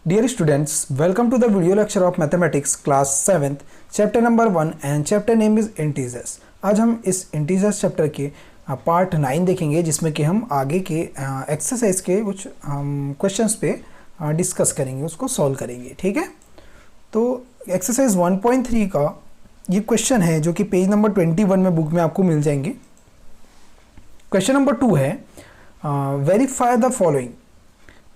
Dear students, welcome to the video lecture of Mathematics class 7th, chapter number 1 and chapter name is Integers। आज हम इस Integers chapter के part 9 देखेंगे जिसमें कि हम आगे के एक्सरसाइज के कुछ क्वेश्चंस पे डिस्कस करेंगे, उसको सॉल्व करेंगे। ठीक है, तो एक्सरसाइज 1.3 का ये क्वेश्चन है जो कि पेज नंबर 21 में बुक में आपको मिल जाएंगे। क्वेश्चन नंबर 2 है वेरीफाई द फॉलोइंग।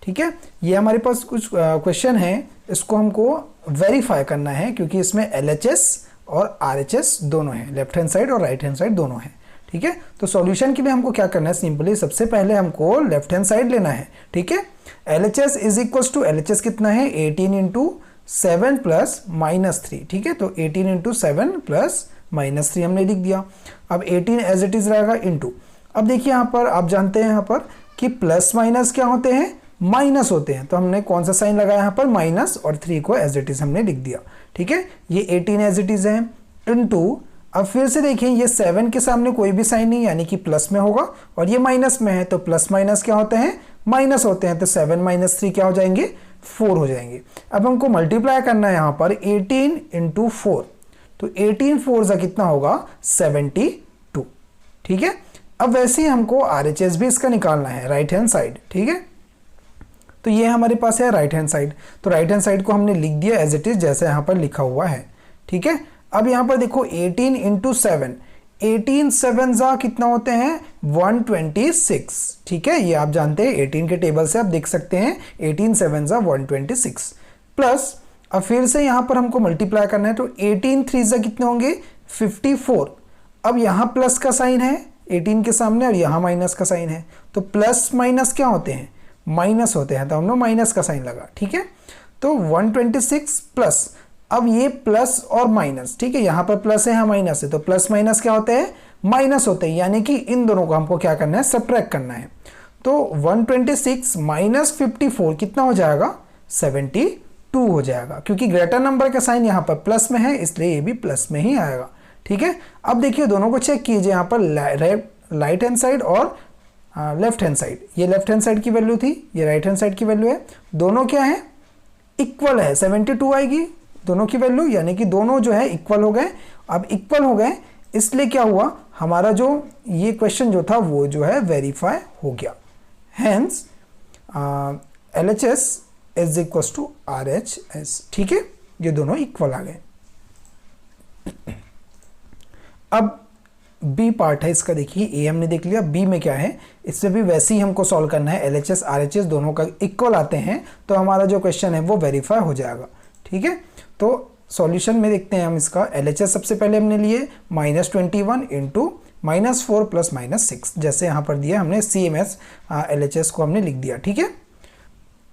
ठीक है, ये हमारे पास कुछ क्वेश्चन है, इसको हमको वेरीफाई करना है क्योंकि इसमें LHS और RHS दोनों हैं, लेफ्ट हैंड साइड और राइट हैंड साइड दोनों हैं। ठीक है, तो सॉल्यूशन के लिए हमको क्या करना है, सिंपली सबसे पहले हमको लेफ्ट हैंड साइड लेना है। ठीक है, LHS is equals to LHS कितना है 18 इंटू 7 प्लस -3। ठीक है, तो 18 इंटू 7 प्लस -3 हमने लिख दिया। अब 18 एज इट इज रहेगा इंटू, अब देखिए यहाँ पर आप जानते हैं यहाँ पर कि प्लस माइनस क्या होते हैं, माइनस होते हैं, तो हमने कौन सा साइन लगाया यहाँ पर माइनस, और 3 को एज इट इज हमने लिख दिया। ठीक है, ये 18 एज इट इज है इनटू, अब फिर से देखें ये 7 के सामने कोई भी साइन नहीं यानी कि प्लस में होगा, और ये माइनस में है तो प्लस माइनस क्या होते हैं, माइनस होते हैं, तो 7 - 3 क्या हो जाएंगे, 4 हो जाएंगे। अब हमको मल्टीप्लाई करना है यहाँ पर 18 इंटू 4, तो 18 4 सा कितना होगा 72। ठीक है, अब वैसे ही हमको RHS भी इसका निकालना है, राइट हैंड साइड। ठीक है, तो ये हमारे पास है राइट हैंड साइड, तो राइट हैंड साइड को हमने लिख दिया एज इट इज जैसे यहाँ पर लिखा हुआ है। ठीक है, अब यहाँ पर देखो 18 इंटू 7, 18 7 जा कितना होते हैं 126। ठीक है, ये आप जानते हैं 18 के टेबल से आप देख सकते हैं 18 7 जा 126 प्लस, अब फिर से यहाँ पर हमको मल्टीप्लाई करना है, तो 18 3 जा कितने होंगे 54। अब यहाँ प्लस का साइन है 18 के सामने और यहाँ माइनस का साइन है, तो प्लस माइनस क्या होते हैं, माइनस होते हैं, तो हमने माइनस का साइन लगा। ठीक है, तो 126 प्लस, अब ये प्लस और माइनस, ठीक है, यहाँ पर प्लस है यहाँ माइनस है, तो प्लस माइनस क्या होते हैं, माइनस होते हैं, यानी कि इन दोनों को हमको क्या करना है, सब्ट्रैक्ट करना है। तो 126 माइनस 54 कितना हो जाएगा 72 हो जाएगा, क्योंकि ग्रेटर नंबर का साइन यहाँ पर प्लस में है इसलिए ये भी प्लस में ही आएगा। ठीक है, अब देखिए दोनों को चेक कीजिए, यहाँ पर राइट हैंड साइड और लेफ्ट हैंड साइड, ये लेफ्ट हैंड साइड की वैल्यू थी, ये राइट हैंड साइड की वैल्यू है, दोनों क्या है, इक्वल है, 72 आएगी दोनों की वैल्यू, यानी कि दोनों जो है इक्वल हो गए। अब इक्वल हो गए इसलिए क्या हुआ, हमारा जो ये क्वेश्चन जो था वो जो है वेरीफाई हो गया। Hence LHS is equal to RHS। ठीक है, ये दोनों इक्वल आ गए। अब बी पार्ट है इसका, देखिए ए हमने देख लिया, बी में क्या है, इससे भी वैसे ही हमको सॉल्व करना है, LHS RHS दोनों का इक्वल आते हैं तो हमारा जो क्वेश्चन है वो वेरीफाई हो जाएगा। ठीक है, तो सॉल्यूशन में देखते हैं हम इसका, LHS सबसे पहले हमने लिए -21 इंटू -4 प्लस -6, जैसे यहाँ पर दिया हमने CMS LHS को हमने लिख दिया। ठीक है,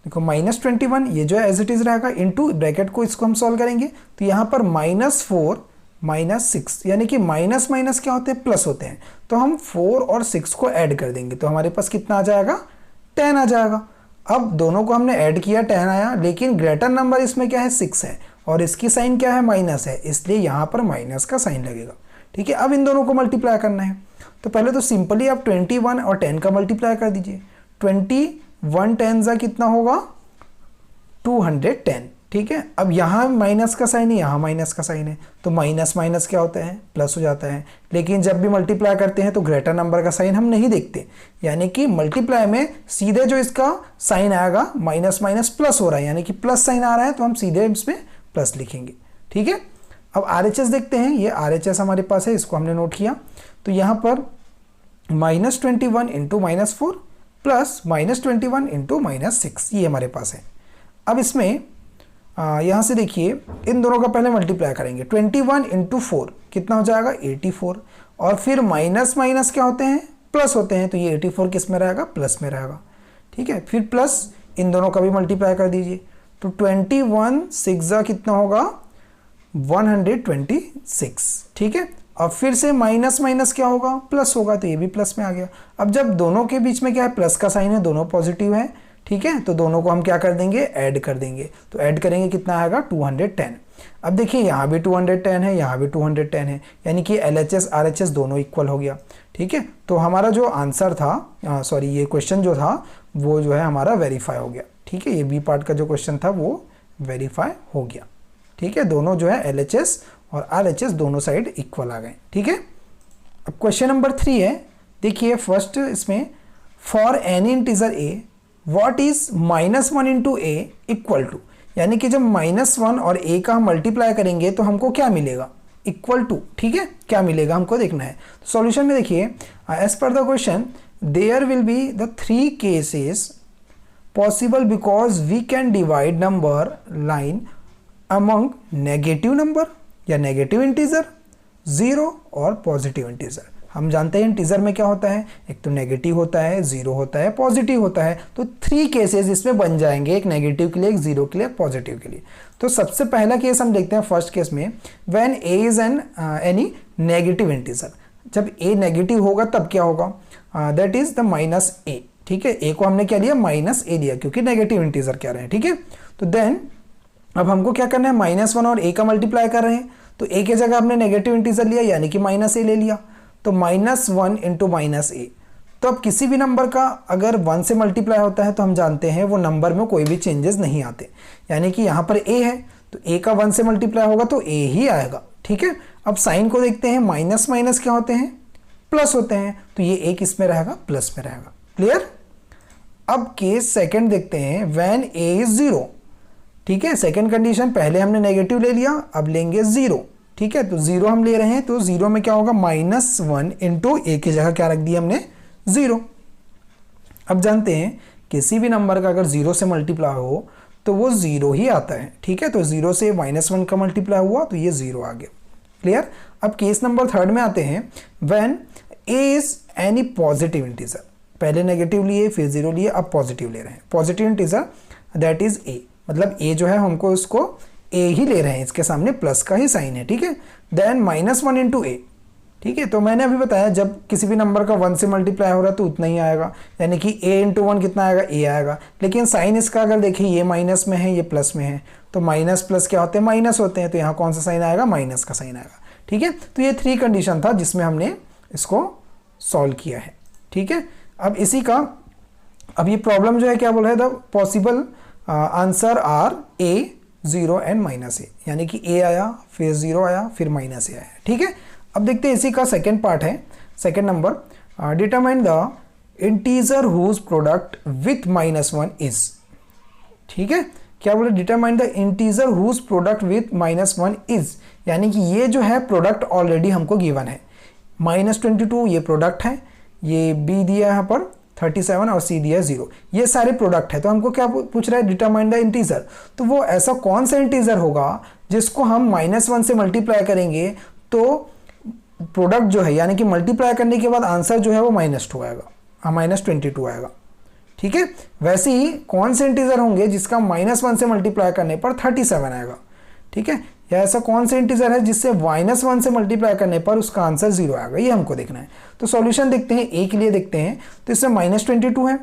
देखो -21 ये जो है एज इट इज रहेगा, इंटू ब्रैकेट को इसको हम सॉल्व करेंगे, तो यहाँ पर -4 -6, यानी कि माइनस माइनस क्या होते हैं, प्लस होते हैं, तो हम 4 और 6 को ऐड कर देंगे तो हमारे पास कितना आ जाएगा 10 आ जाएगा। अब दोनों को हमने ऐड किया 10 आया, लेकिन ग्रेटर नंबर इसमें क्या है 6 है और इसकी साइन क्या है माइनस है, इसलिए यहाँ पर माइनस का साइन लगेगा। ठीक है, अब इन दोनों को मल्टीप्लाई करना है, तो पहले तो सिंपली आप 21 और 10 का मल्टीप्लाई कर दीजिए, 21 10 जा कितना होगा 210। ठीक है, अब यहाँ माइनस का साइन है, यहाँ माइनस का साइन है, तो माइनस माइनस क्या होता है, प्लस हो जाता है, लेकिन जब भी मल्टीप्लाई करते हैं तो ग्रेटर नंबर का साइन हम नहीं देखते, यानी कि मल्टीप्लाई में सीधे जो इसका साइन आएगा माइनस माइनस प्लस हो रहा है, यानी कि प्लस साइन आ रहा है तो हम सीधे इसमें प्लस लिखेंगे। ठीक है, अब RHS देखते हैं, ये RHS हमारे पास है, इसको हमने नोट किया, तो यहाँ पर -21 इंटू -4 प्लस -21 इंटू -6, ये हमारे पास है। अब इसमें यहाँ से देखिए इन दोनों का पहले मल्टीप्लाई करेंगे, 21 इंटू 4 कितना हो जाएगा 84, और फिर माइनस माइनस क्या होते हैं, प्लस होते हैं, तो ये 84 किस में रहेगा, प्लस में रहेगा। ठीक है, फिर प्लस इन दोनों का भी मल्टीप्लाई कर दीजिए, तो 21 6 जा कितना होगा 126। ठीक है, अब फिर से माइनस माइनस क्या होगा, प्लस होगा, तो ये भी प्लस में आ गया। अब जब दोनों के बीच में क्या है, प्लस का साइन है, दोनों पॉजिटिव है, ठीक है, तो दोनों को हम क्या कर देंगे, ऐड कर देंगे, तो ऐड करेंगे कितना आएगा 210। अब देखिए यहाँ भी 210 है, यहाँ भी 210 है, यानी कि LHS RHS दोनों इक्वल हो गया। ठीक है, तो हमारा जो आंसर था, सॉरी ये क्वेश्चन जो था वो जो है हमारा वेरीफाई हो गया। ठीक है, ये बी पार्ट का जो क्वेश्चन था वो वेरीफाई हो गया। ठीक है, दोनों जो है LHS और RHS दोनों साइड इक्वल आ गए। ठीक है, अब क्वेश्चन नंबर 3 है, देखिए फर्स्ट इसमें for any integer A what is -1 into A equal to, यानी कि जब -1 और a का हम मल्टीप्लाई करेंगे तो हमको क्या मिलेगा, इक्वल टू। ठीक है, क्या मिलेगा हमको देखना है। तो सॉल्यूशन में देखिए as per the question there will be the 3 cases possible because we can divide number line among negative number या नेगेटिव इंटीजर, जीरो और पॉजिटिव इंटीजर। हम जानते हैं इंटीजर में क्या होता है, एक तो नेगेटिव होता है, जीरो होता है, पॉजिटिव होता है। तो 3 केसेस इसमें बन जाएंगे, एक नेगेटिव के लिए, एक जीरो के लिए, एक पॉजिटिव के लिए। तो सबसे पहला केस हम देखते हैं फर्स्ट केस में, when A is any negative integer. जब ए नेगेटिव होगा तब क्या होगा, दैट इज द -a। ठीक है, ए को हमने क्या लिया, -a लिया क्योंकि नेगेटिव इंटीजर कह रहे हैं। ठीक है, तो देन अब हमको क्या करना है, -1 और a का मल्टीप्लाई कर रहे हैं, तो a की जगह हमने नेगेटिव इंटीजर लिया यानी कि -a ले लिया, तो -1 इंटू -a। तो अब किसी भी नंबर का अगर 1 से मल्टीप्लाई होता है तो हम जानते हैं वो नंबर में कोई भी चेंजेस नहीं आते, यानी कि यहाँ पर a है तो a का 1 से मल्टीप्लाई होगा तो a ही आएगा। ठीक है, अब साइन को देखते हैं, माइनस माइनस क्या होते हैं, प्लस होते हैं, तो ये एक इसमें रहेगा, प्लस में रहेगा। क्लियर। अब केस सेकंड देखते हैं, व्हेन a इज 0। ठीक है, सेकंड कंडीशन, पहले हमने नेगेटिव ले लिया, अब लेंगे 0। ठीक है, तो 0 हम ले रहे हैं, तो 0 में क्या होगा, -1 इंटू a की जगह क्या रख दिया हमने, 0। अब जानते हैं किसी भी नंबर का अगर 0 से मल्टीप्लाई हो तो वो 0 ही आता है। ठीक है, तो 0 से -1 का मल्टीप्लाई हुआ तो ये 0 आ गया। क्लियर। अब केस नंबर 3 में आते हैं, when a is any positive integer. पहले नेगेटिव लिए, फिर 0 लिए, अब पॉजिटिव ले रहे हैं, positive integer that is a, मतलब a जो है हमको उसको a ही ले रहे हैं, इसके सामने प्लस का ही साइन है। ठीक है, देन -1 इंटू a। ठीक है, तो मैंने अभी बताया जब किसी भी नंबर का 1 से मल्टीप्लाई हो रहा है तो उतना ही आएगा, यानी कि a इंटू 1 कितना आएगा, a आएगा। लेकिन साइन इसका अगर देखिए ये माइनस में है, ये प्लस में है, तो माइनस प्लस क्या होते हैं, माइनस होते हैं, तो यहाँ कौन सा साइन आएगा, माइनस का साइन आएगा। ठीक है, तो ये 3 कंडीशन था जिसमें हमने इसको सॉल्व किया है। ठीक है, अब इसी का अब ये प्रॉब्लम जो है क्या बोल रहा है, the possible answer are a, 0 and -a, यानी कि a आया, फिर 0 आया, फिर -a आया। ठीक है, अब देखते हैं इसी का सेकेंड पार्ट है, second number, determine the integer whose product with -1 is. ठीक है, क्या बोले, determine the integer whose product with -1 is, यानी कि ये जो है प्रोडक्ट ऑलरेडी हमको गिवन है, -22 ये प्रोडक्ट है, ये b दिया है यहाँ पर 37 और c दिया है 0, ये सारे प्रोडक्ट है। तो हमको क्या पूछ रहा है, डिटरमाइन द इंटीजर। तो वो ऐसा कौन सा इंटीजर होगा जिसको हम -1 से मल्टीप्लाई करेंगे तो प्रोडक्ट जो है, यानी कि मल्टीप्लाई करने के बाद आंसर जो है वो -2 आएगा, -22 आएगा। ठीक है, वैसे ही कौन से इंटीजर होंगे जिसका -1 से मल्टीप्लाई करने पर 37 आएगा। ठीक है, या ऐसा कौन सा इंटीजर है जिससे -1 से मल्टीप्लाई करने पर उसका आंसर 0 आएगा, ये हमको देखना है। तो सॉल्यूशन देखते हैं, a के लिए देखते हैं, तो इसमें -22 है।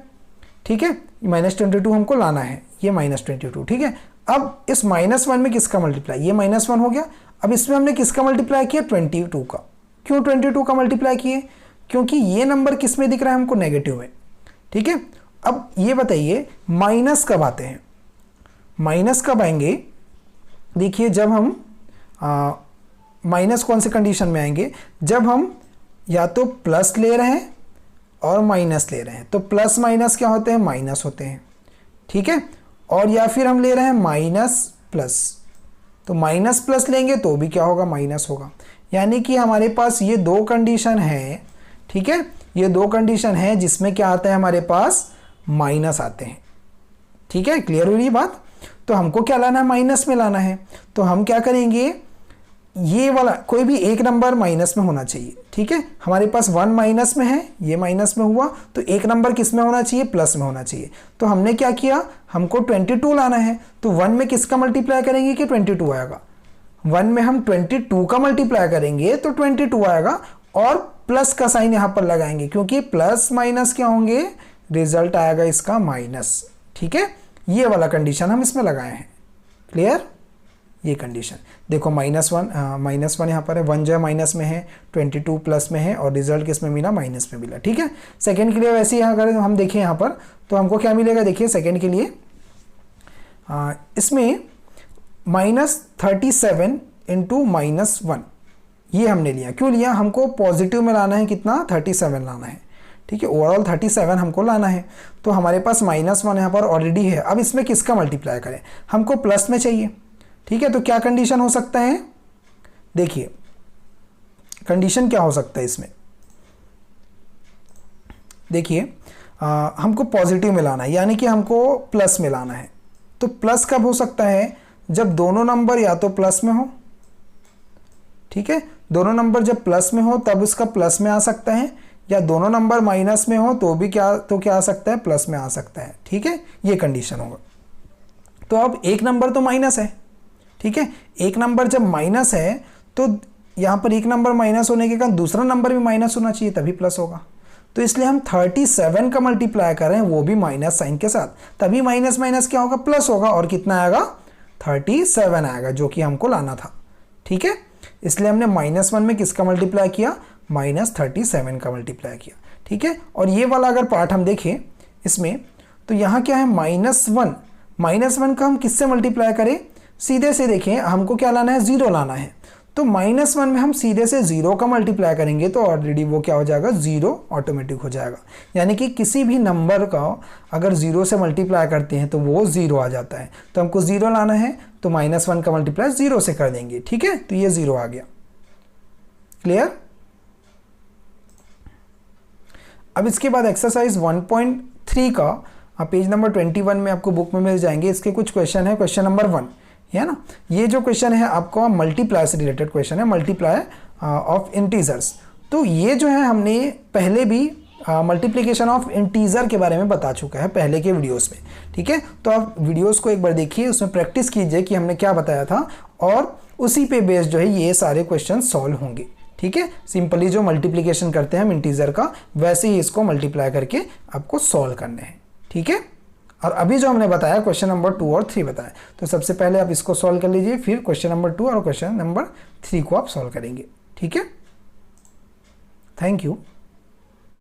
ठीक है, -22 हमको लाना है, ये -22। ठीक है, अब इस -1 में किसका मल्टीप्लाई, ये -1 हो गया। अब इसमें हमने किसका मल्टीप्लाई किया, 22 का। क्यों 22 का मल्टीप्लाई किए, क्योंकि ये नंबर किस में दिख रहा है हमको, नेगेटिव में। ठीक है, अब ये बताइए माइनस कब आते हैं, माइनस कब आएंगे, देखिए जब हम माइनस कौन से कंडीशन में आएंगे, जब हम या तो प्लस ले रहे हैं और माइनस ले रहे हैं, तो प्लस माइनस क्या होते हैं, माइनस होते हैं। ठीक है, और या फिर हम ले रहे हैं माइनस प्लस, तो माइनस प्लस लेंगे तो भी क्या होगा, माइनस होगा। यानी कि हमारे पास ये 2 कंडीशन है। ठीक है, ये 2 कंडीशन है जिसमें क्या आता है, हमारे पास माइनस आते हैं। ठीक है, क्लियर हुई बात। तो हमको क्या लाना है, माइनस में लाना है। तो हम क्या करेंगे, ये वाला कोई भी एक नंबर माइनस में होना चाहिए। ठीक है, हमारे पास 1 माइनस में है, ये माइनस में हुआ, तो एक नंबर किस में होना चाहिए, प्लस में होना चाहिए। तो हमने क्या किया, हमको 22 लाना है, तो 1 में किसका मल्टीप्लाई करेंगे कि 22 आएगा। 1 में हम 22 का मल्टीप्लाई करेंगे तो 22 आएगा, और प्लस का साइन यहाँ पर लगाएंगे क्योंकि प्लस माइनस क्या होंगे, रिजल्ट आएगा इसका माइनस। ठीक है, ये वाला कंडीशन हम इसमें लगाए हैं। क्लियर, ये कंडीशन देखो, -1 यहाँ पर है, 1 जो है माइनस में है, 22 प्लस में है, और रिजल्ट किस में मिला, माइनस में मिला। ठीक है, सेकंड के लिए वैसे ही अगर हम देखें यहाँ पर तो हमको क्या मिलेगा, देखिए सेकंड के लिए इसमें -37 इंटू -1 ये हमने लिया। क्यों लिया? हमको पॉजिटिव में लाना है, कितना? 37 लाना है। ठीक है, ओवरऑल 37 हमको लाना है। तो हमारे पास -1 यहाँ पर ऑलरेडी है। अब इसमें किसका मल्टीप्लाई करें? हमको प्लस में चाहिए। ठीक है, तो क्या कंडीशन हो सकता है? देखिए कंडीशन क्या हो सकता है इसमें। देखिए हमको पॉजिटिव में लाना है, यानी कि हमको प्लस में लाना है। तो प्लस कब हो सकता है? जब दोनों नंबर या तो प्लस में हो। ठीक है, दोनों नंबर जब प्लस में हो तब उसका प्लस में आ सकता है, या दोनों नंबर माइनस में हो तो भी क्या आ सकता है? प्लस में आ सकता है। ठीक है, ये कंडीशन होगा। तो अब एक नंबर तो माइनस है। ठीक है, एक नंबर जब माइनस है तो यहाँ पर एक नंबर माइनस होने के कारण दूसरा नंबर भी माइनस होना चाहिए, तभी प्लस होगा। तो इसलिए हम 37 का मल्टीप्लाई कर रहे हैं, वो भी माइनस साइन के साथ, तभी माइनस माइनस क्या होगा? प्लस होगा। और कितना आएगा? 37 आएगा, जो कि हमको लाना था। ठीक है, इसलिए हमने -1 में किसका मल्टीप्लाई किया? -37 का मल्टीप्लाई किया। ठीक है, और ये वाला अगर पार्ट हम देखें इसमें, तो यहाँ क्या है? -1 का हम किससे मल्टीप्लाई करें? सीधे से देखें, हमको क्या लाना है? 0 लाना है। तो -1 में हम सीधे से 0 का मल्टीप्लाई करेंगे तो ऑलरेडी वो क्या हो जाएगा? 0 ऑटोमेटिक हो जाएगा। यानी कि किसी भी नंबर का अगर 0 से मल्टीप्लाई करते हैं तो वो 0 आ जाता है। तो हमको 0 लाना है, तो -1 का मल्टीप्लाई 0 से कर देंगे। ठीक है, तो ये 0 आ गया। क्लियर? अब इसके बाद एक्सरसाइज 1.3 का पेज नंबर 21 में आपको बुक में मिल जाएंगे। इसके कुछ क्वेश्चन है। क्वेश्चन नंबर 1 है ना, ये जो क्वेश्चन है आपको मल्टीप्लाई से रिलेटेड क्वेश्चन है, मल्टीप्लाई ऑफ इंटीजर्स। तो ये जो है हमने पहले भी मल्टीप्लिकेशन ऑफ इंटीजर के बारे में बता चुका है पहले के वीडियोस में। ठीक है, तो आप वीडियोस को एक बार देखिए, उसमें प्रैक्टिस कीजिए कि हमने क्या बताया था, और उसी पे बेस्ड जो है ये सारे क्वेश्चन सॉल्व होंगे। ठीक है, सिंपली जो मल्टीप्लिकेशन करते हैं हम इंटीजर का, वैसे ही इसको मल्टीप्लाई करके आपको सॉल्व करने हैं। ठीक है, और अभी जो हमने बताया क्वेश्चन नंबर 2 और 3 बताया, तो सबसे पहले आप इसको सॉल्व कर लीजिए, फिर क्वेश्चन नंबर 2 और क्वेश्चन नंबर 3 को आप सॉल्व करेंगे। ठीक है, थैंक यू।